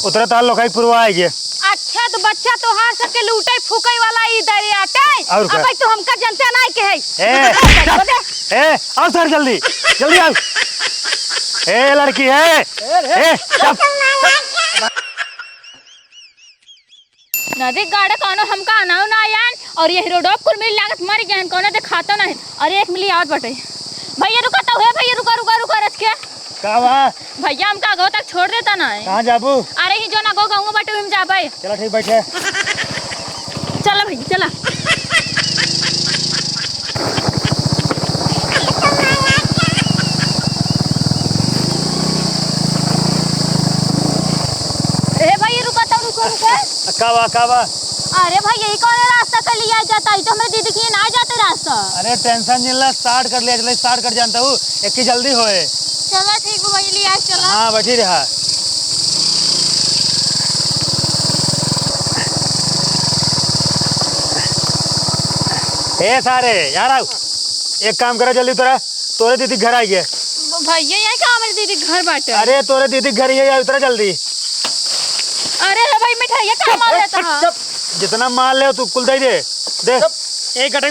उतरा ताल लोकाई पुरवा आएगी। अच्छा तो बच्चा तो हार सके लूटे फूके वाला ई दरियाटे और अब तो हमका जनता नहीं के है। ए आओ सर जल्दी जल्दी आओ। ए लड़की है ए चुप। नदी गाड़ा कोनो हमका आनाऊ ना आयान और ये रोडो कुल मिल लागत मर गया कोनो दे खाता नहीं। अरे 1 मिली आवत बटे भैया रुका तो है भैया रुका रुका रुका रच के का बा भैया हमका गांव तक छोड़ देता ना है। कहां जाबू? अरे ही जो ना गो गांव बटे हम जा भाई। चलो ठीक बैठे चला भैया चला। ए भैया रुका तो रुका रुका का बा अरे भाई यही कौन रास्ता कर लिया जाता है तो हमारे दीदी की ना जाते रास्ता। अरे टेंशन नहीं स्टार्ट कर लिया चले स्टार्ट कर जानता हूँ एक की जल्दी होए। चला ठीक है भाई लिया चला। हाँ बैठी रहा। ए सारे यार आओ एक काम करो जल्दी तोरे दीदी घर आई है। भैया यहाँ क्या हमारी दीदी घर बाटे? अरे तोरे दीदी घर ही है उतरा जल्दी। अरे भाई मिठाई क्या मार लेता है? जितना माल ले तू कुल दे एक गटई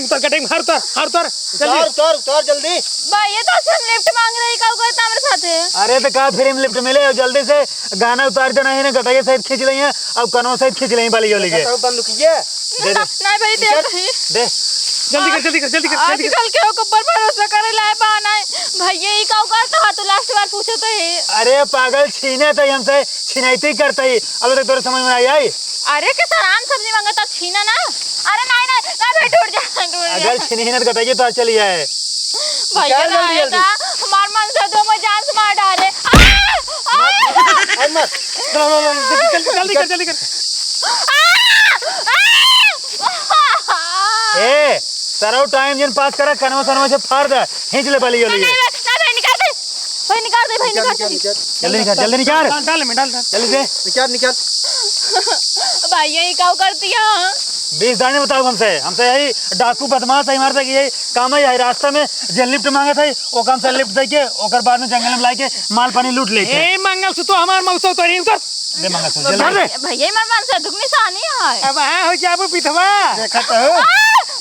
हर तोर जल्दी। भाई ये तो हम लिफ्ट मांग रहे का करता हमारे साथ। अरे तो का फिर लिफ्ट मिले जल्दी से गाना उतार देना है ना गटई सहित खींच लई है अब कनवा सहित खींच लई बाली जोली के बंद कीजिए दे नहीं भाई दे जल्दी कर आजकल के ऊपर भरोसा करे लाए बहाना है भैया ये का करता है तो लास्ट बार पूछो तो है। अरे पागल छीने तो हमसे छिनैती करते ही अब तक तोरे समझ में आई। अरे के सरान सब्जी मांगता छीना ना। अरे नहीं भाई टूट जा अगर छीनी ही ना तो गटाइए तो चली जाए भैया आएगा हमार मन से दो में जान से मार डाले। जल्दी कर ए सराउ टाइम जिन पास करा कनवा से फाड़ दे खींच ले बाली जोली निकाल दे जल्दी निकाल जल्दी से भैया ये क्या करती है? 20 दाने बताओ हमसे यही डाकू बदमाश है मारता कि यही काम है। यही रास्ता में जे लिफ्ट मांगे थे वो काम से लिफ्ट देके ओकर बाद में जंगल में लाके माल पानी लूट ले ए मंगल से तो हमार मौसो तो इन कर दे मंगल से जल्दी भैया मर मान से दुख निशानी है अब है हो जाबो पिथवा देखत हो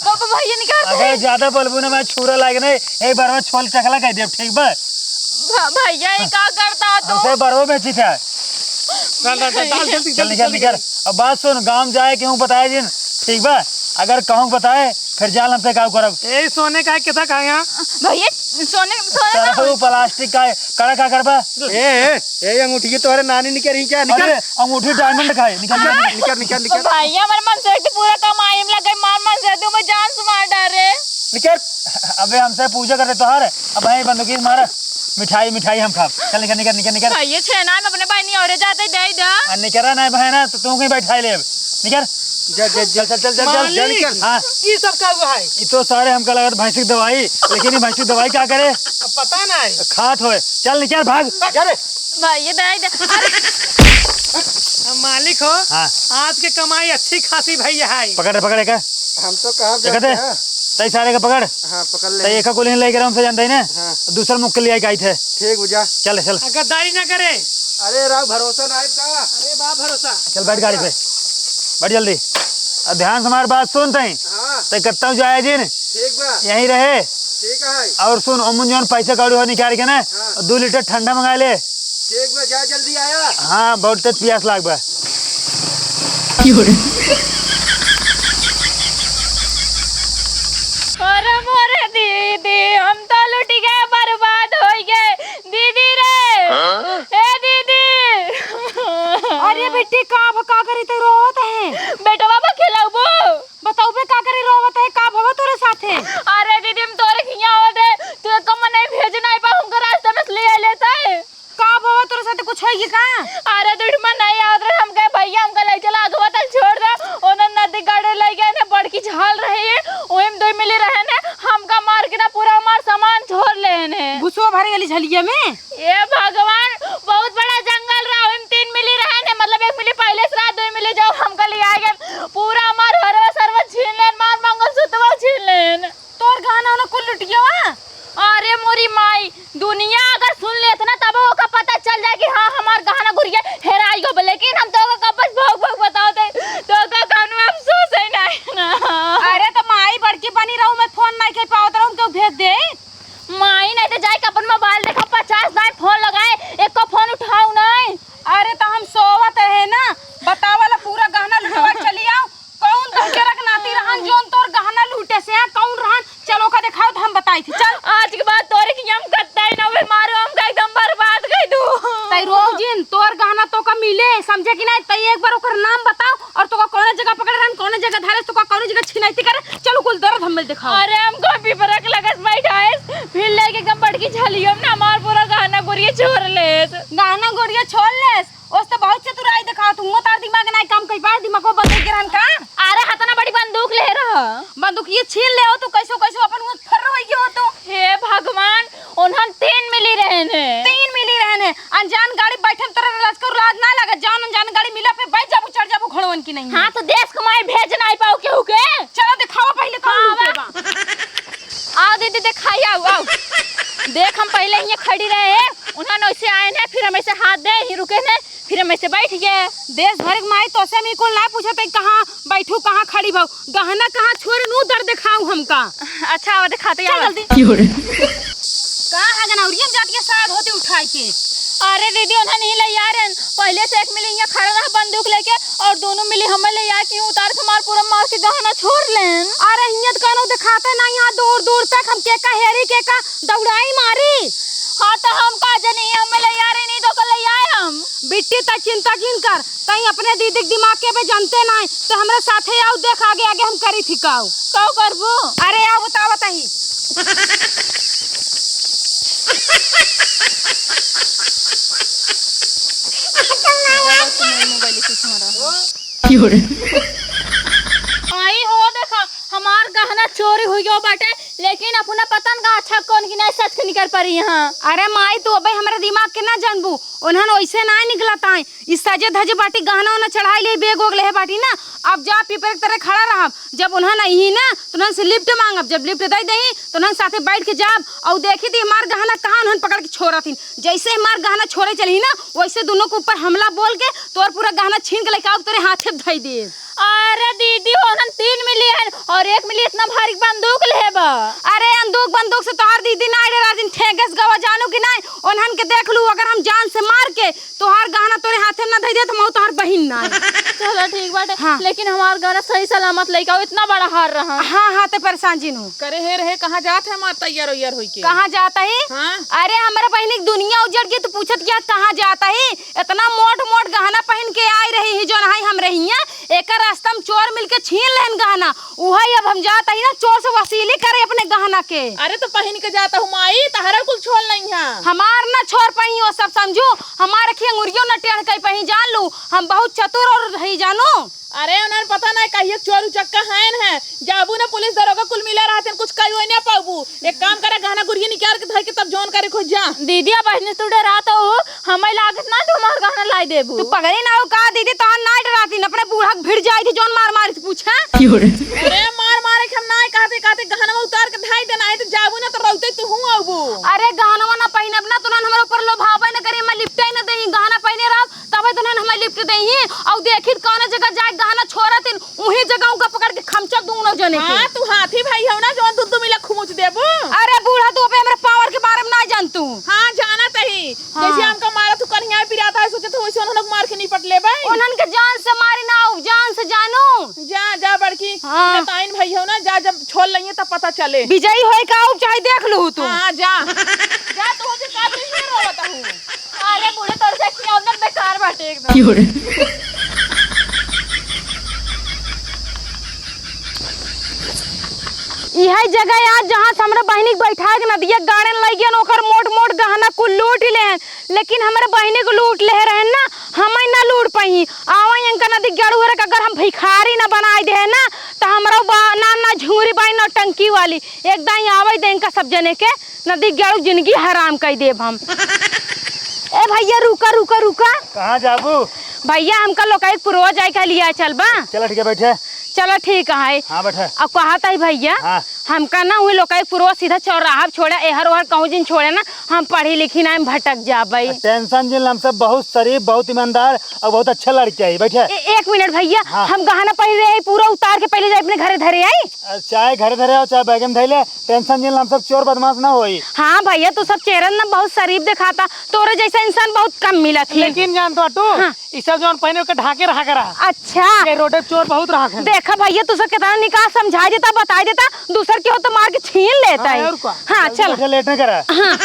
बाबा भैया निकाल दे। अगर ज्यादा बोलबू ना मैं छुरा लागे नहीं एक बार में छोल चखला कह दे ठीक बा भैया ये क्या करता तू? हमसे बरवा बेची था जल्दी कर। अब बात सुन गांव जाए क्यों बताए जिन ठीक बा अगर कहूँ बताए फिर जाल हमसे काम करब। ए सोने का कितना का यहाँ भैया सोने प्लास्टिक का कड़ा का करबा ए अंगूठी तोरे नानी निकल रही क्या निकल अंगूठी डायमंड का है निकल भैया हमारे मन से पूरा कमाई में लगे मन से दो मैं जान से मार डाले निकल। अबे हमसे पूजा करे तोहार अब भाई बंदूकी मारा मिठाई हम खाब चल निकल भैया छेना में अपने भाई नहीं और जाते दे दे निकल ना भाई ना तो तू कहीं बैठाई ले निकल चल निकल। हाँ ये सब का हुआ है? ये तो सारे हमका लगा भैंस की दवाई लेकिन ये भैंस की दवाई क्या करे पता नहीं खाट होए चल निकल भाग भैया दे मालिक हो। हाँ आज के कमाई अच्छी खासी भैया है। पकड़ का हम तो कहा तई सारे का पकड़। हाँ पकड़ ले। तई एक को लेने लेकर हमसे जानते ही ना। हाँ। दूसरा मुक्के ले आई थे ठीक बुझा चल गद्दारी ना करे। अरे राव भरोसा ना का अरे बा भरोसा चल बैठ गाड़ी पे बैठ जल्दी ध्यान से हमारी बात सुन तई हाँ तई कत्ता जाए दिन ठीक बा यहीं रहे ठीक है और सुन अमुन जौन पैसे कौड़ी हो निकाल के ना 2 लीटर ठंडा मंगा ले। ठीक बा जा जल्दी आया। हाँ बहुत तेज प्यास लाग बा। अरे मोरे दीदी हम तो लुट गए बर्बाद हो गए दीदी रे ए दीदी। अरे बेटी का करी ते रोवत है बेटा बाबा खिलाओ बताओ बे का करी रोवत है का भव तोरे साथे? अरे दीदी हम तोरे खिया होते तू कम नहीं भेज नहीं पा हमको रास्ते में ले लेता है का भव तोरे साथे कुछ है का? अरे दुश्मन नहीं आवत रहे हम कहे भैया हमका ले चला अगवा तक छोड़ दे ओन नदी गाड़े ले गए ने बड़की झाल रही है ओम 2 मिली रहे ने हमका मार के ना पूरा हमार सामान छोड़ लेने घुसवा भरे वाली झलिया में। ए भगवान बहुत बड़ा जंगल रहा ओम 3 मिली रहे ने मतलब 1 मिली पहले से रात 2 मिली जाओ हमका ले आ गए पूरा हमार ए समझे कि नहीं? तई एक बार ओकर नाम बताओ और तो कौन जगह पकड़ रहन, कौन जगह धरे, तो कौन जगह छिनैती करे। चलो कुल दर्द हम दिखाओ। अरे हमको पिपरक लगस बैठाए फिर लेके एकदम बड़की झलियम ना हमार पूरा गहना गुड़िया छोड़ लेस। गहना गोड़िया छोड़ लेस ओस तो बहुत चतुराई दिखाओ। तुम तार दिमाग नहीं काम कई बार दिमागो बंद के रहन का। अरे हतना बड़ी बंदूक ले रहा बंदूक ये छीन ले हो तो कैसो कैसो अपन मुंह फर होई हो तो। हे भगवान उन्हन 3 मिली रहने 3 मिली रहने अनजान गाड़ी बैठन तरह लश्कर लाज ना लगे। जान अनजान गाड़ी मिला पे बैठ जाबू चढ़ जाबू घोड़वन की नहीं। हाँ तो देश कमाई भेज नहीं पाओ केहू के। चलो दिखाओ पहले कौन लूटे बा। आओ दीदी दिखाई आओ देख हम पहले ही खड़ी रहे हैं उन्होंने ऐसे आए हैं फिर हम ऐसे हाथ दे ही रुके हैं फिर हम ऐसे बैठ गए। देश भर माई तो से मी को ना पूछत कहां बैठू कहां खड़ी भाऊ गहना कहां छोड़ नू दर दिखाऊं हमका। अच्छा अब दिखाते चल आओ जल्दी कहां है गनौरियन जात के साथ होती उठाई के। अरे दीदी उन्हें नहीं ले यार पहले से एक मिली यहाँ खड़ा रहा बंदूक लेके और दोनों मिली हमें ले यार क्यों उतार के मार पूरा मार के गहना छोड़ लें। अरे हियत कानो दिखाते ना यहाँ दूर दूर तक हम के का हेरी के का दौड़ाई मारी। हाँ तो हम का जनी हमें ले यार नहीं तो कल ले आए हम बिट्टी ता चिंता किन कर तई अपने दीदी के दिमाग के पे जानते नहीं तो हमरा साथे आओ देख आगे आगे हम करी थिकाओ कौ करबो। अरे आओ बताओ बताई आई हो देखा हमार गहना चोरी हुई गयो बाटे लेकिन अपना पतन का अच्छा कौन की नहीं सच के निकल पड़ी यहाँ। अरे माई तू अबे हमारे दिमाग के ना जानबू उन्हन वैसे ना निकलता है इस सजे धजे बाटी गहना उन्हें चढ़ाई ले बेग वोग ले बाटी ना। अब जा पीपर की तरह खड़ा रहा जब उन्हें नहीं ना तो उन्हें से लिफ्ट मांगब जब लिफ्ट दे दही तो उन्हें साथे बैठ के जाब और देखी थी हमार गहना कहाँ उन्हें पकड़ के छोड़ा थी। जैसे हमार गहना छोड़े चली ना वैसे दोनों के ऊपर हमला बोल के तोर पूरा गहना छीन के लेके आओ तेरे हाथे धई दे। अरे दीदी उन्हन 3 मिली है और 1 मिली इतना भारी बंदूक लेबा। अरे बंदूक से तोहार दीदी ना डरा दिन ठेगस गवा जानू कि नहीं उन्हन के देख लू अगर हम जान से मार के तोहार गहना तोरे हाथे में ना धई दे तो मैं तोहार बहिन ना। चलो ठीक बाटे हाँ। लेकिन हमार गहना सही सलामत लेके आओ इतना बड़ा हार रहा। हाँ हाँ तो परेशान जी नू करे हे रहे कहाँ जात है मार तैयार होइयार होई के कहाँ जाता है। हाँ? अरे हमारे बहन की दुनिया उजड़ गई तो पूछत क्या कहाँ जाता है इतना मोट मोट गहना पहन के आई रही है जो नहीं हम रही हैं एक रास्ता में चोर मिलके छीन लेन गहना वही अब हम जाता ही ना चोर से वसूली करे अपने गहना के। अरे तो पहन के जाता हूँ माई तहरा कुल छोड़ नहीं है हमार ना छोड़ पाई वो सब समझू हमारे खेंगुरियों न टेढ़ कहीं पही जान लू हम बहुत चतुर और रही जानू। अरे उन्हें पता नहीं कहिए चोर उचक्का है जाबू ना पुलिस दरोगा कुल मिला रहते कुछ कही हो नहीं पाबू एक काम करे गहना गुड़िया निकाल के धर के तब जोन करे खोज जा। दीदी अब बहन तू डराता हो हमें लागत ना तू हमार गहना लाई देबू। तू पगड़ी ना हो का दीदी तो ना डराती अपने बूढ़ा भिड़ जाई थी जोन मार मारी पूछा। अरे मार मारे के हम ना कहते कहते गहना उतार के धाई देना है तो जाबू ना तो रहते तू हूं आबू। अरे गहना ना पहनब ना तो हमारे ऊपर लोभावे न करी मैं लिफ्ट ही न देही गहना पहने रह तबे तो हमें लिफ्ट देही और देखी कौन जगह जाए गहना छोड़ा तीन वही जगह उनका पकड़ के खमचक दूं न जने के। हां तू हाथी भाई हो ना जोन दूध मिला खुमुच देबू। अरे बूढ़ा तू अबे हमरा पावर के बारे में ना जान तू। हां जाना तही जैसे हमका मारा तू कन्हैया पिराता है सोचे तो वैसे उन्होंने मार के निपट ले भाई उन्हन के जान से मारी ना जान से जानू। जा जा बड़की हाँ। नताइन भाई हो ना जा जब छोड़ लइए तब पता चले विजयी होए का आउ चाहे देख लू तू। हां जा जा तू जे का भी नहीं रोता हूं। अरे बूढ़े तोर से खियावना बेकार बाटे एकदम। यही जगह यार जहाँ से हमारे बहनी के बैठा के नदिया गाड़न लगियन ओकर मोट मोट गहना कुल लूट लेहन लेकिन हमारे बहनी को लूट ले रहन ना हमें ना लूट पाई आवा इनका नदी गड़ू रख अगर हम भिखारी ना बनाई दे ना तो हमारा ना ना झूरी बाई ना टंकी वाली एकदम आवे दे इनका सब जने के नदी गड़ू जिंदगी हराम कर देब हम। ए भैया रुका रुका रुका कहाँ जाबू भैया हमका लोकाई पुरवा जाए का लिया चल बा। चलो ठीक है बैठे। चलो ठीक है। हाँ बैठे। अब कहता है भैया हाँ। हमका ना हुई लोकाई पुरवा सीधा चौराहा छोड़ा एहर ओहर कहूँ जिन छोड़े ना हम पढ़ी लिखी ना भटक जा भाई। टेंशन जिन हम सब बहुत शरीफ बहुत ईमानदार और बहुत अच्छा लड़की है बैठे। एक मिनट भैया हाँ। हम गहना पहन रहे पूरा उतार के पहले जाए अपने घरे धरे आई। चाहे घर धरे हो चाहे बैगन धैले टेंशन जिन हम सब चोर बदमाश ना होई। हाँ भैया तू सब चेहरा ना बहुत शरीफ दिखाता तोरे जैसा इंसान बहुत कम मिला थी। लेकिन जान तो अटू हाँ। इस सब जो पहने के ढाके रहा करा। अच्छा रोड चोर बहुत रहा। देखा भैया तू सब कितना निकाह समझा देता बता देता दूसर के हो तो मार के छीन लेता है। हाँ चल लेट नहीं करा। हाँ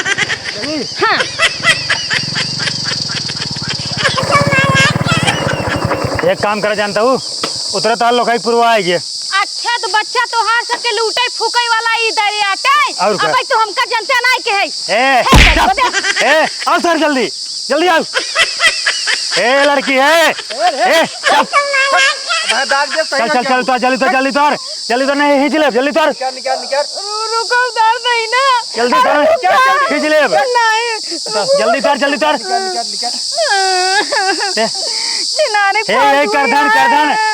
हाँ एक काम करा जानता हूँ उतरा ताल लोकाई पूर्वा आएगी। अच्छा तो बच्चा तो हार सके लूटे फूके वाला इधर आटे और क्या? अब तो हमका जनता नहीं के है ए आओ सर जल्दी जल्दी आओ। ए लड़की है ए भाई दाग दे सही चल चल चल जल्दी तो नहीं खींच ले जल्दी तो निकाल रुको उधर नहीं ना जल्दी तो खींच ले नहीं जल्दी तो चिनारे ए कर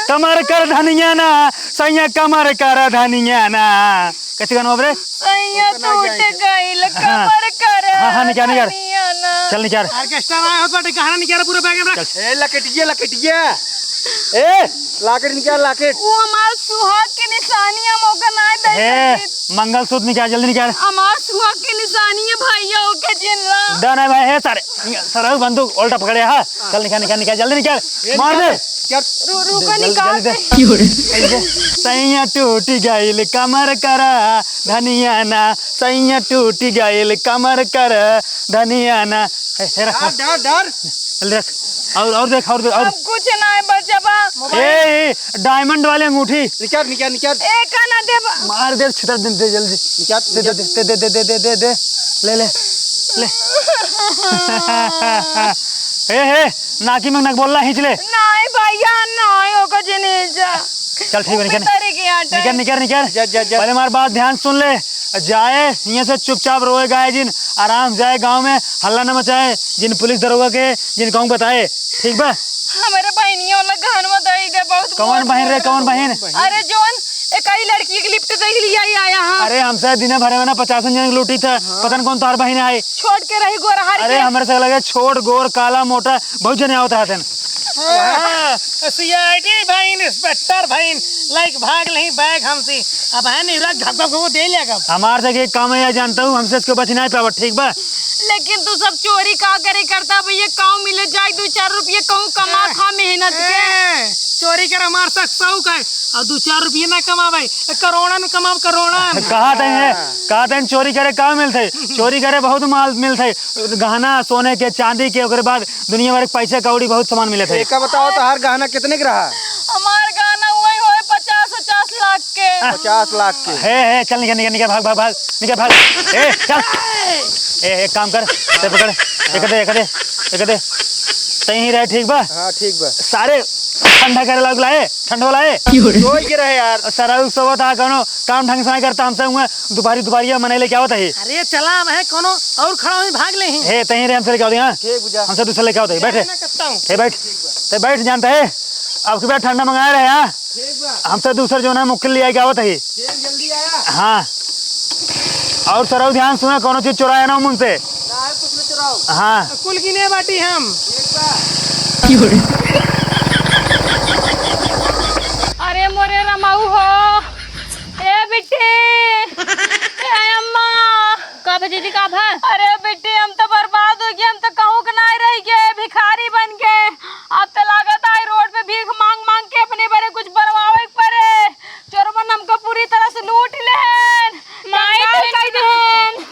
कमर कर धनिया ना सैया कमर कर धनिया ना कैसे गाना बाबरे सैया टूट गई कमर कर हाँ निकाल चल निकाल ऑर्केस्ट्रा में होत बाटे कहां निकाल पूरा बैग में रख। ए लकेटिया ए लाकेट निकाल लाकेट। वो हमार सुहाग के निशानी हम ओका ना दे ए मंगलसूत्र निकाल जल्दी निकाल। हमार सुहाग के निशानी है भैया ओके जिनला डन है भाई है सारे बंदूक उल्टा पकड़े हाँ चल निकाल जल्दी निकाल मार दे रुको निकाल दे सैया टूटी गईल कमर कर धनिया ना सैया टूटी गईल कमर कर धनिया ना डर जल्दी रख और देख और अब कुछ ना है बच्चा बा ए डायमंड वाले अंगूठी निकाल एक ना दे मार दे छितर दे जल्दी दे ले हे नाकी में नक बोल रहा खींच ले नहीं भैया नहीं होगा जिनेजा चल ठीक है निकल जा। पहले हमारी बात ध्यान सुन ले जाए यहाँ से चुपचाप रोएगा है जिन आराम जाए गांव में हल्ला न मचाए जिन पुलिस दरोगा के जिन गाँव बताए ठीक बा। हमारे बहनियों वाला घर में दई दे बहुत कौन बहन रे कौन बहन अरे जोन एक आई लड़की की लिफ्ट देख लिया ही आया हां अरे हमसे दिन भरे में ना 50 जन लूटी था पता नहीं कौन तार बहन आए छोड़ के रही गोरहार अरे हमारे से लगे छोट गोर काला मोटा बहुत जने होता है सीआईडी भाई इंस्पेक्टर भाई लाइक भाग नहीं बैग हमसे अब है नहीं रख घप दे लेगा। हमारे से काम है जानता हूँ हमसे इसके बचना है पावर ठीक बा। लेकिन तू सब चोरी का करे करता भैया काऊ मिले जाए 2-4 रुपये कहूँ कमा खा मेहनत के चोरी कर हमार सख शौक है और 2-4 रुपये ना कमावे करोड़ा में कमाव करोड़ा कहा था चोरी करे कहाँ मिलते चोरी करे बहुत माल मिलते गहना सोने के चांदी के ओकरे बाद दुनिया भर के पैसे कौड़ी बहुत सामान मिले थे। एक बताओ तो हर गहना कितने का रहा? हमार गहना वही होए 50-50 लाख के 50 लाख के है चल निकल भाग ए चल एक काम कर ते पकड़ एक दे सही ही रहे ठीक बा। हाँ ठीक बा सारे ठंडा करे लग लाए ठंडो लाए कोई के रहे यार सारा सब था कौनो काम ढंग से नहीं करता हमसे हुआ दोपहरिया मने ले क्या होता है। अरे चला है कोनो और खड़ा हुई भाग ले ही हे तही रे हमसे लेके आओ हां ठीक बुझा हमसे दूसरे लेके आओ बैठे हे बैठ जानता है अब की बार ठंडा मंगाए रहे हां ठीक बा हमसे दूसरा जो ना मुक्किल ले क्या होता है ठीक जल्दी आया हाँ और सर ध्यान सुना कोनो चीज चुराया ना मुझसे ना है कुछ न चुराओ हाँ कुल गिने बाटी हम अरे मोरे रमाऊ हो ए बेटे ए अम्मा का दीदी का भा अरे बेटे हम तो बर्बाद हो गए हम तो कहूँ के नहीं रह गए भिखारी बन गए अब तो लागत आई रोड पे भीख मांग मांग के अपने बारे कुछ बनवावे पड़े चोरबन हमको पूरी तरह से लूट लेन माई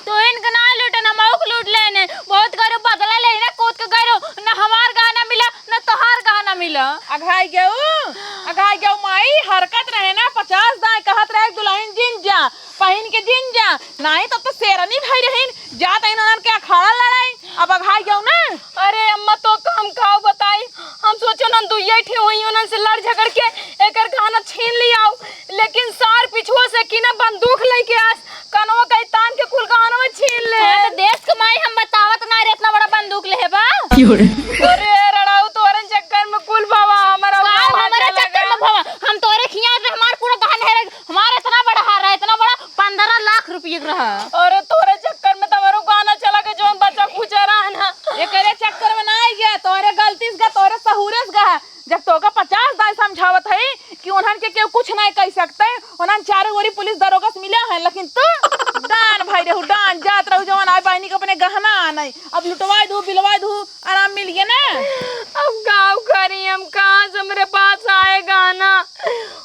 तो इनका ना लूटे ना मौक लूट लेने बहुत करो बदला ले ना कूद के करो ना हमार गाना मिला ना तोहार गाना मिला अघाई गयो माई हरकत रहे ना 50 दाए कहत रहे दुल्हन जिन जा पहन के जिन जा नहीं तब तो शेरनी भाई रहीन जात इन्हन के अखाड़ा लड़ाई अब अघाई गयो ना। अरे अम्मा तो हम खाओ बताई हम सोचो ना दुइया ठे होई उनन से लड़ झगड़ के एकर गाना छीन लियाओ लेकिन सार पिछुआ से की ना बंदूक लेके आस कनवा कई तान के कुल गाना छीन ले तो देश कमाई हम बतावत ना रे इतना बड़ा बंदूक लेबा अरे रड़ाऊ तोरन चक्कर में कुल बाबा हमारा हमारा चक्कर में भवा हम तोरे खिया पे हमार पूरा गहना है हमारा इतना बड़ा हार है इतना बड़ा 15 लाख रुपए का रहा अरे तोरे चक्कर में तमारो गाना चला के जोन बच्चा पूछा रहा ना एकरे चक्कर में ना आई गया तोरे गलती से तोरे सहूरस गा जब तोका 50 दाई समझावत है कि उन्हन के केहू कुछ नहीं कह सकते उन्हन चारों गोरी पुलिस दरोगा से मिला है लेकिन तू डान भाई रहू डान जात रहू जवान आई बहनी के अपने गहना नहीं अब लुटवाई दू बिलवाई दू आराम मिल गया ना। अब गाँव करी हम कहाँ से मेरे पास आए गाना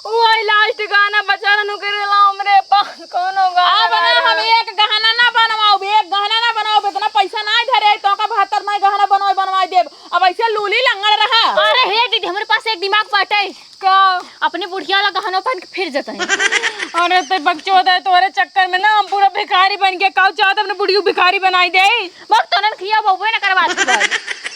वही लास्ट गाना बचा रहनु करे ला मेरे पास कौन होगा अब ना हम एक गहना ना बनवाओ एक गहना ना बनाओ इतना पैसा ना धरे तो का 72 में गहना बनवाई देब अब ऐसे लूली लंगड़ रहा। अरे हे दीदी हमारे पास एक दिमाग का अपनी बुढ़िया वाला गहना पहन के फिर जतई। अरे ते बकचोद है तोरे चक्कर में ना हम पूरा भिखारी बन के काऊ चाहत अपने बुढ़ियो भिखारी बनाई दे। बक तनन खिया बउवे न करवा